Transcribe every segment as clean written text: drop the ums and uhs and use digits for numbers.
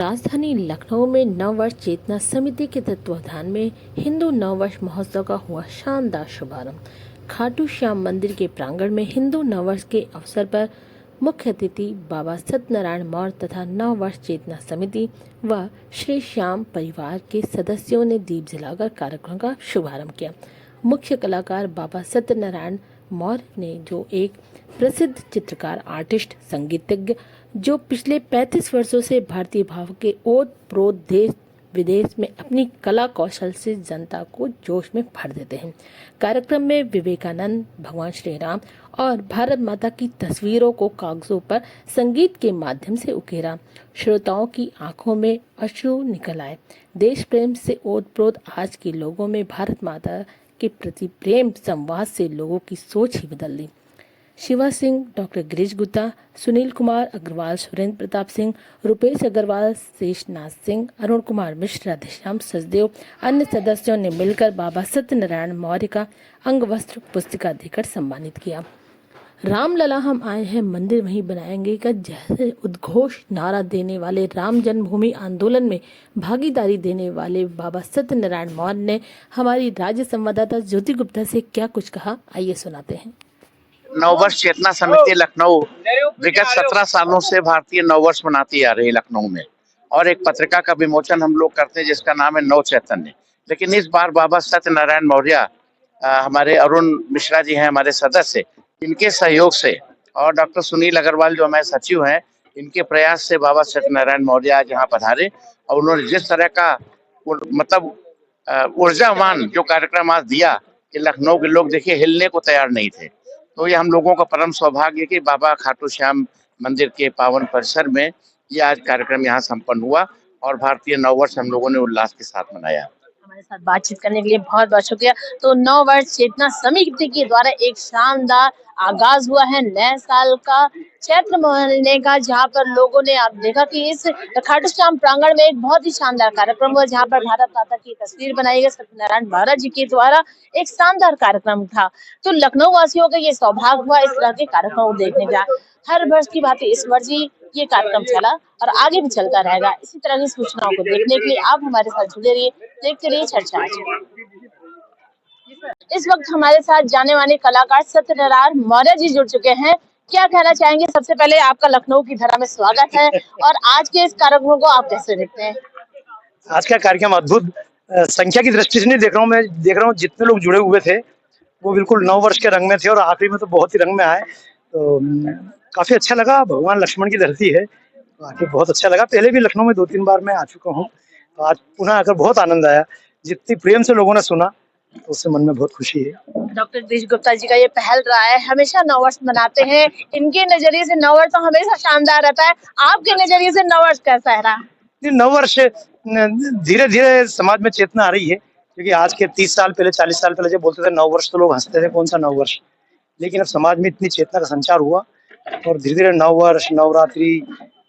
राजधानी लखनऊ में नववर्ष चेतना समिति के तत्वावधान में हिंदू नववर्ष महोत्सव का हुआ शानदार शुभारंभ। खाटू श्याम मंदिर के प्रांगण में हिंदू नववर्ष के अवसर पर मुख्य अतिथि बाबा सत्यनारायण मौर्य तथा नववर्ष चेतना समिति व श्री श्याम परिवार के सदस्यों ने दीप जलाकर कार्यक्रम का शुभारंभ किया। मुख्य कलाकार बाबा सत्यनारायण मौर्य ने, जो एक प्रसिद्ध चित्रकार, आर्टिस्ट, संगीतज्ञ, जो पिछले 35 वर्षों से भारतीय भाव के ओत प्रोत देश विदेश में अपनी कला कौशल से जनता को जोश में भर देते हैं। कार्यक्रम में विवेकानंद, भगवान श्री राम और भारत माता की तस्वीरों को कागजों पर संगीत के माध्यम से उकेरा। श्रोताओं की आंखों में अश्रु निकल आए। देश प्रेम से ओत प्रोत आज के लोगों में भारत माता के प्रति प्रेम संवाद से लोगों की सोच ही बदल दी। शिवा सिंह, डॉक्टर गिरीश गुप्ता, सुनील कुमार अग्रवाल, सुरेंद्र प्रताप सिंह, रुपेश अग्रवाल, शेषनाथ सिंह, अरुण कुमार मिश्र, राधेश्याम सचदेव, अन्य सदस्यों ने मिलकर बाबा सत्यनारायण मौर्य का अंग वस्त्र पुस्तिका देकर सम्मानित किया। रामलला हम आए हैं, मंदिर वहीं बनाएंगे का जैसे उद्घोष नारा देने वाले राम जन्मभूमि आंदोलन में भागीदारी देने वाले बाबा सत्यनारायण मौर्य ने हमारी राज्य संवाददाता ज्योति गुप्ता से क्या कुछ कहा, आइए सुनाते हैं। नववर्ष चेतना समिति लखनऊ विगत 17 सालों से भारतीय नववर्ष मनाती आ रही है लखनऊ में, और एक पत्रिका का विमोचन हम लोग करते हैं जिसका नाम है नव चैतन्य। लेकिन इस बार बाबा सत्यनारायण मौर्य, हमारे अरुण मिश्रा जी हैं हमारे सदस्य, इनके सहयोग से, और डॉक्टर सुनील अग्रवाल जो हमारे सचिव हैं, इनके प्रयास से बाबा सत्यनारायण मौर्य आज यहाँ पधारे। और उन्होंने जिस तरह का मतलब ऊर्जावान जो कार्यक्रम आज दिया कि लखनऊ के लोग देखिए हिलने को तैयार नहीं थे। तो ये हम लोगों का परम सौभाग्य कि बाबा खाटू श्याम मंदिर के पावन परिसर में ये आज कार्यक्रम यहाँ संपन्न हुआ और भारतीय नववर्ष हम लोगों ने उल्लास के साथ मनाया। हमारे साथ बातचीत करने के लिए बहुत बहुत शुक्रिया। तो नववर्ष चेतना समिति के द्वारा एक शानदार आगाज हुआ है नए साल का, चैत्र महीने का, जहां पर लोगों ने आप देखा कि इस खाटू श्याम प्रांगण में एक बहुत ही शानदार कार्यक्रम हुआ, जहां पर भारत माता की तस्वीर बनाई गई। सत्यनारायण महाराज जी के द्वारा एक शानदार कार्यक्रम था। तो लखनऊ वासियों का ये सौभाग्य हुआ इस तरह के कार्यक्रम देखने का। हर वर्ष की बात इस वर्ष ही ये कार्यक्रम चला और आगे भी चलता रहेगा। इसी तरह की सूचनाओं को देखने के लिए आप हमारे साथ जुड़े रहिए, देखते रहिए चर्चा आज। इस वक्त हमारे साथ जाने माने कलाकार सत्यनारायण मौर्य जी जुड़ चुके हैं। क्या कहना चाहेंगे? सबसे पहले आपका लखनऊ की धरा में स्वागत है, और आज के इस कार्यक्रम को आप कैसे देखते हैं? आज का कार्यक्रम अद्भुत, संख्या की दृष्टि से नहीं देख रहा हूँ, मैं देख रहा हूँ जितने लोग जुड़े हुए थे वो बिल्कुल नववर्ष के रंग में थे, और आखिरी में तो बहुत ही रंग में आए। तो काफी अच्छा लगा। भगवान लक्ष्मण की धरती है, तो आके बहुत अच्छा लगा। पहले भी लखनऊ में 2-3 बार मैं आ चुका हूँ, तो आज पुनः आकर बहुत आनंद आया। जितनी प्रेम से लोगों ने सुना तो उससे मन में बहुत खुशी है। डॉक्टर गिरीश गुप्ता जी का ये पहल रहा है, हमेशा नववर्ष मनाते हैं। इनके नजरिए से नववर्ष तो हमेशा शानदार रहता है, आपके नजरिए से नववर्ष कैसा है रहा? नववर्ष धीरे धीरे समाज में चेतना आ रही है, क्योंकि आज के 30 साल पहले, 40 साल पहले जब बोलते थे नववर्ष तो लोग हंसते थे, कौन सा नववर्ष। लेकिन अब समाज में इतनी चेतना का संचार हुआ और धीरे धीरे नववर्ष, नवरात्रि,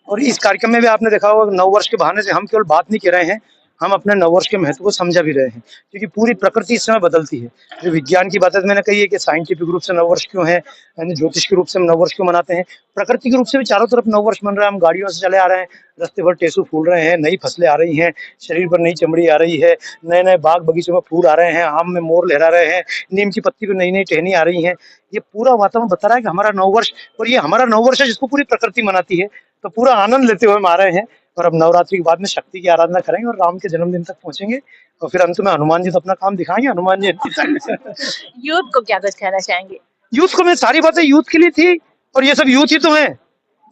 और इस कार्यक्रम में भी आपने देखा होगा नववर्ष के बहाने से हम केवल बात नहीं कर रहे हैं, हम अपने नववर्ष के महत्व को समझा भी रहे हैं, क्योंकि पूरी प्रकृति इस समय बदलती है। जो विज्ञान की बात है मैंने कही है कि साइंटिफिक रूप से नववर्ष क्यों है, यानी ज्योतिष के रूप से हम नववर्ष क्यों मनाते हैं, प्रकृति के रूप से भी चारों तरफ नववर्ष मन रहा है। हम गाड़ियों से चले आ रहे हैं, रास्ते भर टेसू फूल रहे हैं, नई फसलें आ रही हैं, शरीर पर नई चमड़ी आ रही है, नए नए बाग बगीचों में फूल आ रहे हैं, आम में मोर लहरा रहे हैं, नीम की पत्ती पर नई नई टहनी आ रही हैं। ये पूरा वातावरण बता रहा है कि हमारा नववर्ष, और ये हमारा नववर्ष है जिसको पूरी प्रकृति मनाती है। तो पूरा आनंद लेते हुए हम आ रहे हैं, और अब नवरात्रि के बाद में शक्ति की आराधना करेंगे और राम के जन्मदिन तक पहुंचेंगे, और फिर अंत में हनुमान जी तो अपना काम दिखाएंगे। हनुमान जी यूथ को क्या कुछ कहना चाहेंगे? यूथ को मैं सारी बातें यूथ के लिए थी, और ये सब यूथ ही तो है।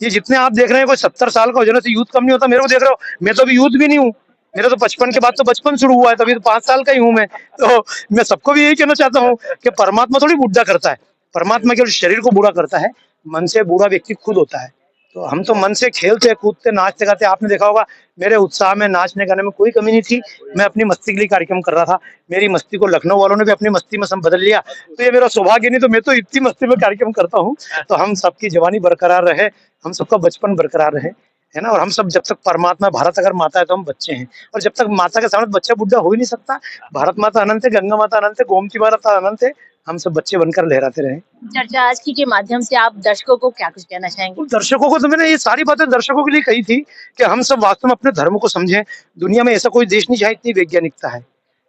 ये जितने आप देख रहे हैं, कोई 70 साल का हो जाने से यूथ कम नहीं होता। मेरे को देख रहे हो, मैं तो अभी यूथ भी नहीं हूँ। मेरा तो 55 के बाद तो बचपन शुरू हुआ है, तभी तो 5 साल का ही हूँ मैं। तो मैं सबको भी यही कहना चाहता हूँ कि परमात्मा थोड़ी बुढ़ा करता है, परमात्मा केवल शरीर को बूढ़ा करता है, मन से बूढ़ा व्यक्ति खुद होता है। तो हम तो मन से खेलते कूदते नाचते गाते, आपने देखा होगा मेरे उत्साह में नाचने गाने में कोई कमी नहीं थी। मैं अपनी मस्ती के लिए कार्यक्रम कर रहा था, मेरी मस्ती को लखनऊ वालों ने भी अपनी मस्ती में सब बदल लिया। तो ये मेरा सौभाग्य, नहीं तो मैं तो इतनी मस्ती में कार्यक्रम करता हूँ। तो हम सबकी जवानी बरकरार रहे, हम सबका बचपन बरकरार रहे, है ना। और हम सब जब तक परमात्मा, भारत अगर माता है तो हम बच्चे हैं, और जब तक माता के सामने बच्चा बुढ़ा हो ही नहीं सकता। भारत माता अनंत है, गंगा माता अनंत है, गोमती माता अनंत है, हम सब बच्चे बनकर लहराते रहे। चर्चा आज की के माध्यम से आप दर्शकों को क्या कुछ कहना चाहेंगे? उन दर्शकों को तो मैंने ये सारी बातें दर्शकों के लिए कही थी कि हम सब वास्तव में अपने धर्म को समझें। दुनिया में ऐसा कोई देश नहीं जहाँ इतनी वैज्ञानिकता है,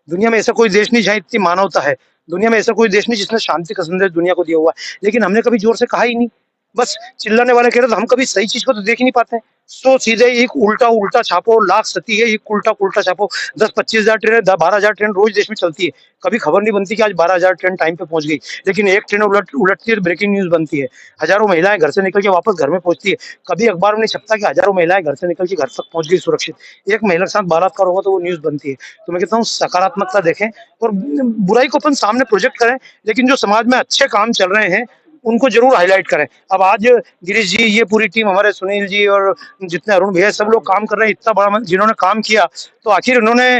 दुनिया में ऐसा कोई देश नहीं जहाँ इतनी मानवता है, दुनिया में ऐसा कोई देश नहीं जिसने शांति का संदेश दुनिया को दिया हुआ है। लेकिन हमने कभी जोर से कहा ही नहीं, बस चिल्लाने वाले कह रहे, तो हम कभी सही चीज को तो देख ही नहीं पाते। सो सीधे एक उल्टा उल्टा छापो, लाख सती है, एक उल्टा उल्टा छापो। 10-25 हजार ट्रेन, 12 हजार ट्रेन रोज देश में चलती है, कभी खबर नहीं बनती कि आज 12 हजार ट्रेन टाइम पे पहुंच गई। लेकिन एक ट्रेन उलटती है, ब्रेकिंग न्यूज बनती है। हजारों महिलाएं घर से निकल के वापस घर में पहुंचती है, कभी अखबार में नहीं छपता कि हजारों महिलाएं घर से निकल के घर तक पहुंच गई सुरक्षित। एक महिला के साथ बलात्कार होगा तो वो न्यूज बनती है। तो मैं कहता हूँ सकारात्मकता देखें और बुराई को अपन सामने प्रोजेक्ट करें, लेकिन जो समाज में अच्छे काम चल रहे हैं उनको जरूर हाईलाइट करें। अब आज गिरीश जी, ये पूरी टीम, हमारे सुनील जी और जितने अरुण भैया, सब लोग काम कर रहे हैं, इतना बड़ा जिन्होंने काम किया, तो आखिर उन्होंने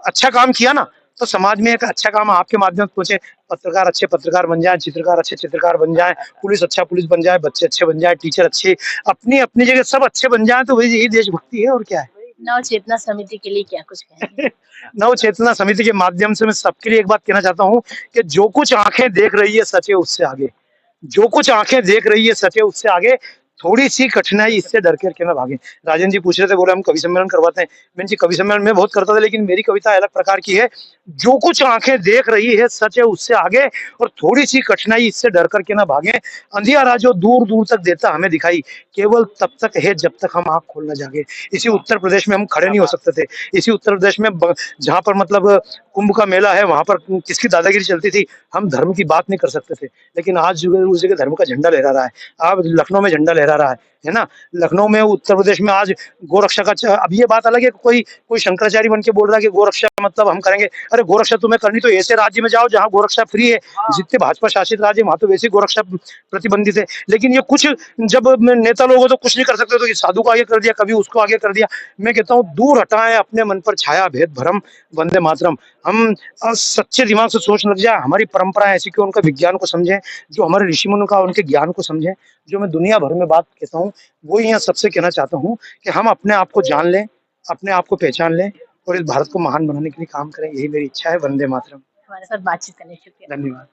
अच्छा काम किया ना। तो समाज में एक अच्छा काम आपके माध्यम से पहुंचे, पत्रकार अच्छे पत्रकार बन जाए, चित्रकार अच्छे चित्रकार बन जाए, पुलिस अच्छा पुलिस बन जाए, बच्चे अच्छे बन जाए, टीचर अच्छे, अपनी अपनी जगह सब अच्छे बन जाए, तो वही यही देशभक्ति है और क्या है। नव चेतना समिति के लिए क्या कुछ कहेंगे? नव चेतना समिति के माध्यम से मैं सबके लिए एक बात कहना चाहता हूँ कि जो कुछ आंखें देख रही है सच है उससे आगे, जो कुछ आंखें देख रही है सच है उससे आगे, थोड़ी सी कठिनाई इससे डर के ना भागे। राजन जी पूछ रहे थे, बोले हम कवि सम्मेलन करवाते हैं। मैंने जी कवि सम्मेलन में बहुत करता था, लेकिन मेरी कविता अलग प्रकार की है। जो कुछ आंखें देख रही है सच है उससे आगे, और थोड़ी सी कठिनाई इससे डर के ना भागे। अंधियारा जो दूर दूर तक देता हमें दिखाई, केवल तब तक है जब तक हम आंख खोल न जागे। इसी उत्तर प्रदेश में हम खड़े नहीं हो सकते थे, इसी उत्तर प्रदेश में जहाँ पर मतलब कुंभ का मेला है, वहां पर किसकी दादागिरी चलती थी, हम धर्म की बात नहीं कर सकते थे। लेकिन आज जो है उस जगह धर्म का झंडा लहरा रहा है। अब लखनऊ में झंडा लहरा रहा है ना। लखनऊ में, उत्तर प्रदेश में आज गोरक्षा का अब ये बात अलग है, कोई शंकराचार्य बन के बोल रहा है कि गोरक्षा मतलब हम करेंगे। अरे गोरक्षा तुम्हें करनी तो ऐसे राज्य में जाओ जहाँ गोरक्षा फ्री है। जितने भाजपा शासित राज्य वहां तो वैसे गोरक्षा प्रतिबंधित है। लेकिन ये कुछ जब नेता लोग हो तो कुछ नहीं कर सकते, तो साधु को आगे कर दिया, कभी उसको आगे कर दिया। मैं कहता हूँ दूर हटाएं अपने मन पर छाया भेद भरम, वंदे मातरम। हम सच्चे दिमाग से सोच लग जाए, हमारी परंपरा ऐसी कि उनका विज्ञान को समझें, जो हमारे ऋषि मुनि का उनके ज्ञान को समझें। जो मैं दुनिया भर में बात कहता हूँ वो यहाँ सबसे कहना चाहता हूँ कि हम अपने आप को जान लें, अपने आप को पहचान लें और इस भारत को महान बनाने के लिए काम करें। यही मेरी इच्छा है। वंदे मातरम। हमारे साथ बातचीत करने के लिए धन्यवाद।